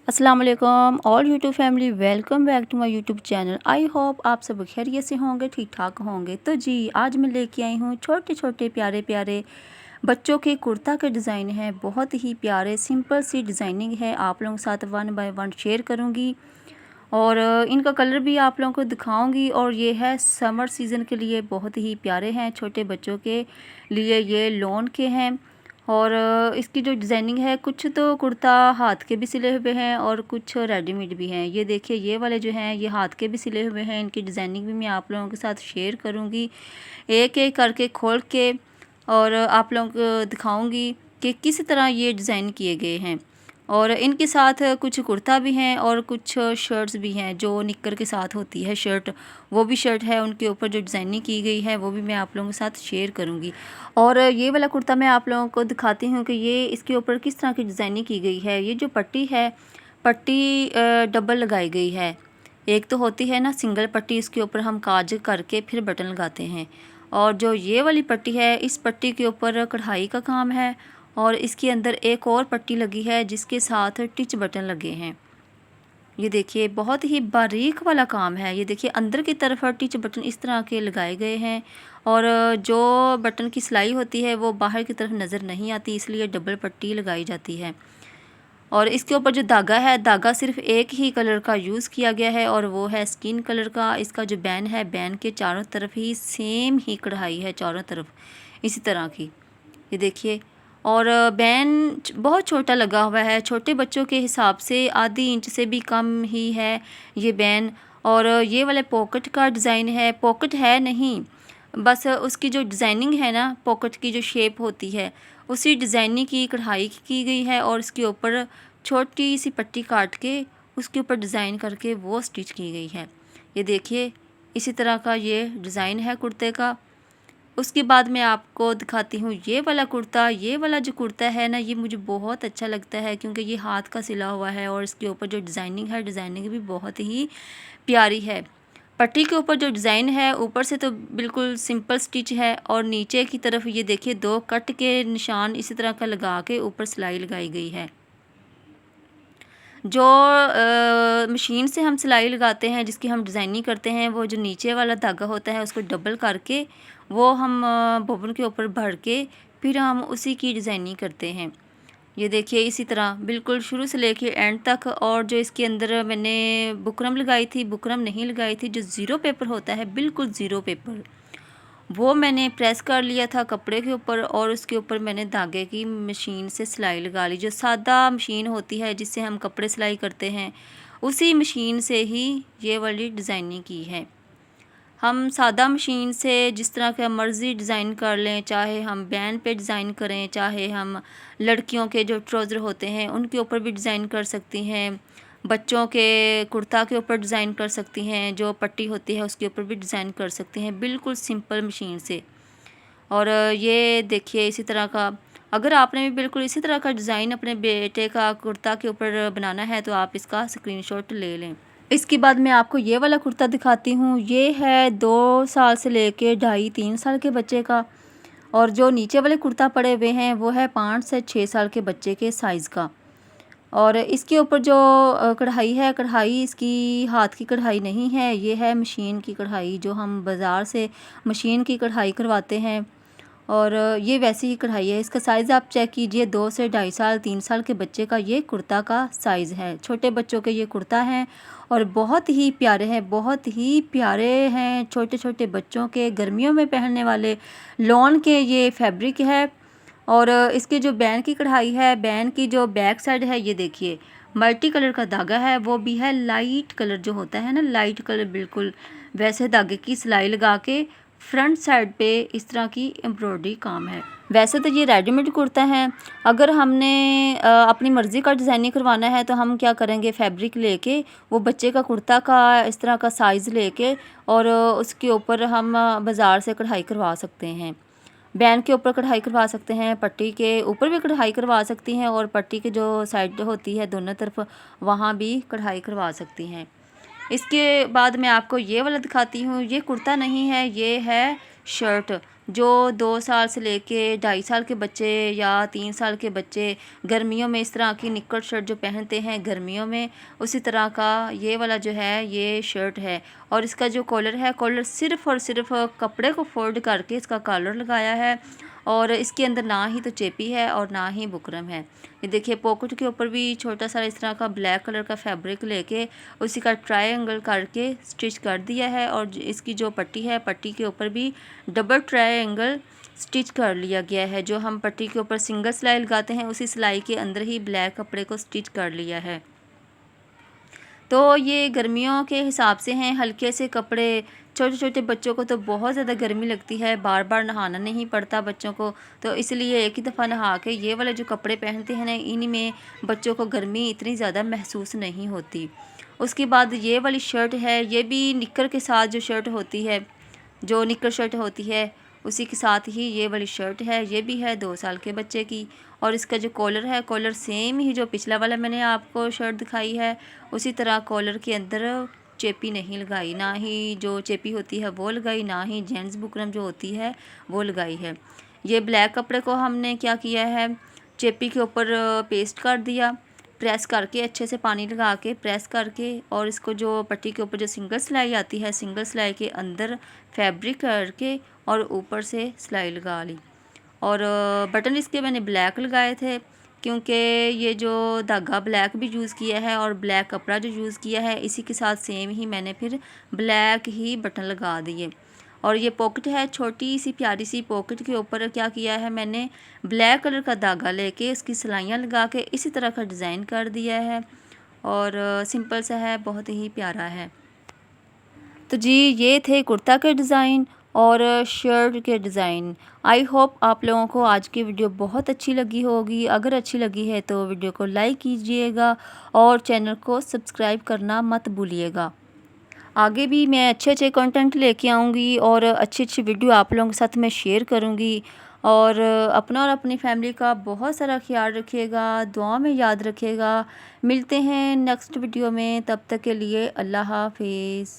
अस्सलाम वालेकुम all YouTube family, welcome back to my YouTube channel. I hope आप सब खैरियत से होंगे, ठीक ठाक होंगे। तो जी आज मैं लेके आई हूँ छोटे छोटे प्यारे प्यारे बच्चों के कुर्ता के डिज़ाइन है। बहुत ही प्यारे सिंपल सी डिज़ाइनिंग है। आप लोगों के साथ वन बाय वन शेयर करूँगी और इनका कलर भी आप लोगों को दिखाऊंगी। और ये है समर सीज़न के लिए बहुत ही प्यारे हैं, छोटे बच्चों के लिए ये लॉन के हैं। और इसकी जो डिज़ाइनिंग है, कुछ तो कुर्ता हाथ के भी सिले हुए हैं और कुछ रेडीमेड भी हैं। ये देखिए, ये वाले जो हैं ये हाथ के भी सिले हुए हैं। इनकी डिज़ाइनिंग भी मैं आप लोगों के साथ शेयर करूँगी, एक एक करके खोल के, और आप लोगों को दिखाऊँगी कि किस तरह ये डिज़ाइन किए गए हैं। और इनके साथ कुछ कुर्ता भी हैं और कुछ शर्ट्स भी हैं जो निक्कर के साथ होती है शर्ट, वो भी शर्ट है। उनके ऊपर जो डिज़ाइनिंग की गई है वो भी मैं आप लोगों के साथ शेयर करूंगी। और ये वाला कुर्ता मैं आप लोगों को दिखाती हूँ कि ये इसके ऊपर किस तरह की डिज़ाइनिंग की गई है। ये जो पट्टी है, पट्टी डबल लगाई गई है। एक तो होती है ना सिंगल पट्टी, इसके ऊपर हम काज करके फिर बटन लगाते हैं। और जो ये वाली पट्टी है, इस पट्टी के ऊपर कढ़ाई का काम है और इसके अंदर एक और पट्टी लगी है जिसके साथ टिच बटन लगे हैं। ये देखिए, बहुत ही बारीक वाला काम है। ये देखिए, अंदर की तरफ टिच बटन इस तरह के लगाए गए हैं और जो बटन की सिलाई होती है वो बाहर की तरफ नज़र नहीं आती, इसलिए डबल पट्टी लगाई जाती है। और इसके ऊपर जो धागा है, धागा सिर्फ एक ही कलर का यूज़ किया गया है और वो है स्किन कलर का। इसका जो बैन है, बैन के चारों तरफ ही सेम ही कढ़ाई है, चारों तरफ इसी तरह की। ये देखिए, और बैन बहुत छोटा लगा हुआ है, छोटे बच्चों के हिसाब से आधी इंच से भी कम ही है ये बैन। और ये वाले पॉकेट का डिज़ाइन है, पॉकेट है नहीं, बस उसकी जो डिज़ाइनिंग है ना, पॉकेट की जो शेप होती है उसी डिज़ाइनिंग की कढ़ाई की गई है और उसके ऊपर छोटी सी पट्टी काट के उसके ऊपर डिज़ाइन करके वो स्टिच की गई है। ये देखिए, इसी तरह का ये डिज़ाइन है कुर्ते का। उसके बाद मैं आपको दिखाती हूँ ये वाला कुर्ता। ये वाला जो कुर्ता है ना, ये मुझे बहुत अच्छा लगता है क्योंकि ये हाथ का सिला हुआ है और इसके ऊपर जो डिज़ाइनिंग है, डिज़ाइनिंग भी बहुत ही प्यारी है। पट्टी के ऊपर जो डिज़ाइन है, ऊपर से तो बिल्कुल सिंपल स्टिच है और नीचे की तरफ ये देखिए दो कट के निशान इसी तरह का लगा के ऊपर सिलाई लगाई गई है। जो मशीन से हम सिलाई लगाते हैं, जिसकी हम डिज़ाइनिंग करते हैं, वो जो नीचे वाला धागा होता है उसको डबल करके वो हम बोबन के ऊपर भर के फिर हम उसी की डिज़ाइनिंग करते हैं। ये देखिए, इसी तरह बिल्कुल शुरू से लेके एंड तक। और जो इसके अंदर मैंने बुकरम लगाई थी, बुकरम नहीं लगाई थी, जो ज़ीरो पेपर होता है, बिल्कुल ज़ीरो पेपर, वो मैंने प्रेस कर लिया था कपड़े के ऊपर और उसके ऊपर मैंने धागे की मशीन से सिलाई लगा ली। जो सादा मशीन होती है जिससे हम कपड़े सिलाई करते हैं, उसी मशीन से ही ये वाली डिज़ाइनिंग की है। हम सादा मशीन से जिस तरह का मर्ज़ी डिज़ाइन कर लें, चाहे हम बैन पे डिज़ाइन करें, चाहे हम लड़कियों के जो ट्राउज़र होते हैं उनके ऊपर भी डिज़ाइन कर सकती हैं, बच्चों के कुर्ता के ऊपर डिज़ाइन कर सकती हैं, जो पट्टी होती है उसके ऊपर भी डिज़ाइन कर सकती हैं, बिल्कुल सिंपल मशीन से। और ये देखिए, इसी तरह का अगर आपने भी बिल्कुल इसी तरह का डिज़ाइन अपने बेटे का कुर्ता के ऊपर बनाना है तो आप इसका स्क्रीनशॉट ले लें। इसके बाद मैं आपको ये वाला कुर्ता दिखाती हूँ। ये है 2 साल से लेके 2.5-3 साल के बच्चे का। और जो नीचे वाले कुर्ता पड़े हुए हैं वो है 5 से 6 साल के बच्चे के साइज़ का। और इसके ऊपर जो कढ़ाई है, कढ़ाई इसकी हाथ की कढ़ाई नहीं है, ये है मशीन की कढ़ाई, जो हम बाज़ार से मशीन की कढ़ाई करवाते हैं। और ये वैसी ही कढ़ाई है। इसका साइज़ आप चेक कीजिए, 2 से 2.5 साल 3 साल के बच्चे का ये कुर्ता का साइज़ है। छोटे बच्चों के ये कुर्ता हैं और बहुत ही प्यारे हैं, बहुत ही प्यारे हैं। छोटे छोटे बच्चों के गर्मियों में पहनने वाले लॉन के ये फैब्रिक है। और इसके जो बैन की कढ़ाई है, बैन की जो बैक साइड है, ये देखिए मल्टी कलर का धागा है, वो भी है लाइट कलर, जो होता है ना लाइट कलर, बिल्कुल वैसे धागे की सिलाई लगा के फ्रंट साइड पे इस तरह की एम्ब्रॉयडरी काम है। वैसे तो ये रेडीमेड कुर्ता है। अगर हमने अपनी मर्ज़ी का डिज़ाइनिंग करवाना है तो हम क्या करेंगे, फैब्रिक लेके वो बच्चे का कुर्ता का इस तरह का साइज़ लेके और उसके ऊपर हम बाज़ार से कढ़ाई करवा सकते हैं। बैन के ऊपर कढ़ाई करवा सकते हैं, पट्टी के ऊपर भी कढ़ाई करवा सकती हैं और पट्टी के जो साइड होती है दोनों तरफ, वहाँ भी कढ़ाई करवा सकती हैं। इसके बाद मैं आपको ये वाला दिखाती हूँ। ये कुर्ता नहीं है, ये है शर्ट। जो 2 साल से लेके 2.5 साल के बच्चे या 3 साल के बच्चे गर्मियों में इस तरह की निक्कर शर्ट जो पहनते हैं गर्मियों में, उसी तरह का ये वाला जो है ये शर्ट है। और इसका जो कॉलर है, कॉलर सिर्फ़ और सिर्फ कपड़े को फोल्ड करके इसका कॉलर लगाया है और इसके अंदर ना ही तो चेपी है और ना ही बुकरम है। ये देखिए पॉकेट के ऊपर भी छोटा सा इस तरह का ब्लैक कलर का फैब्रिक लेके उसी का ट्रायंगल करके स्टिच कर दिया है और इसकी जो पट्टी है, पट्टी के ऊपर भी डबल ट्रायंगल स्टिच कर लिया गया है। जो हम पट्टी के ऊपर सिंगल सिलाई लगाते हैं उसी सिलाई के अंदर ही ब्लैक कपड़े को स्टिच कर लिया है। तो ये गर्मियों के हिसाब से हैं, हल्के से कपड़े। छोटे छोटे बच्चों को तो बहुत ज़्यादा गर्मी लगती है, बार बार नहाना नहीं पड़ता बच्चों को, तो इसलिए एक ही दफ़ा नहा के ये वाले जो कपड़े पहनते हैं ना, इन्हीं में बच्चों को गर्मी इतनी ज़्यादा महसूस नहीं होती। उसके बाद ये वाली शर्ट है, ये भी निक्कर के साथ जो शर्ट होती है, जो निक्कर शर्ट होती है उसी के साथ ही ये वाली शर्ट है। ये भी है 2 साल के बच्चे की। और इसका जो कॉलर है, कॉलर सेम ही जो पिछला वाला मैंने आपको शर्ट दिखाई है उसी तरह कॉलर के अंदर चेपी नहीं लगाई, ना ही जो चेपी होती है वो लगाई, ना ही जेंट्स बुकरम जो होती है वो लगाई है। ये ब्लैक कपड़े को हमने क्या किया है, चेपी के ऊपर पेस्ट कर दिया, प्रेस करके अच्छे से पानी लगा के प्रेस करके, और इसको जो पट्टी के ऊपर जो सिंगल सिलाई आती है, सिंगल सिलाई के अंदर फैब्रिक करके और ऊपर से सिलाई लगा ली। और बटन इसके मैंने ब्लैक लगाए थे क्योंकि ये जो धागा ब्लैक भी यूज़ किया है और ब्लैक कपड़ा जो यूज़ किया है इसी के साथ सेम ही मैंने फिर ब्लैक ही बटन लगा दिए। और ये पॉकेट है, छोटी सी प्यारी सी पॉकेट के ऊपर क्या किया है मैंने, ब्लैक कलर का धागा लेके इसकी सिलाइयाँ लगा के इसी तरह का डिज़ाइन कर दिया है। और सिंपल सा है, बहुत ही प्यारा है। तो जी ये थे कुर्ता के डिज़ाइन और शर्ट के डिज़ाइन। आई होप आप लोगों को आज की वीडियो बहुत अच्छी लगी होगी। अगर अच्छी लगी है तो वीडियो को लाइक कीजिएगा और चैनल को सब्सक्राइब करना मत भूलिएगा। आगे भी मैं अच्छे अच्छे कंटेंट लेके आऊँगी और अच्छी अच्छी वीडियो आप लोगों के साथ मैं शेयर करूँगी। और अपना और अपनी फैमिली का बहुत सारा ख्याल रखिएगा, दुआ में याद रखिएगा। मिलते हैं नेक्स्ट वीडियो में, तब तक के लिए अल्लाह हाफिज़।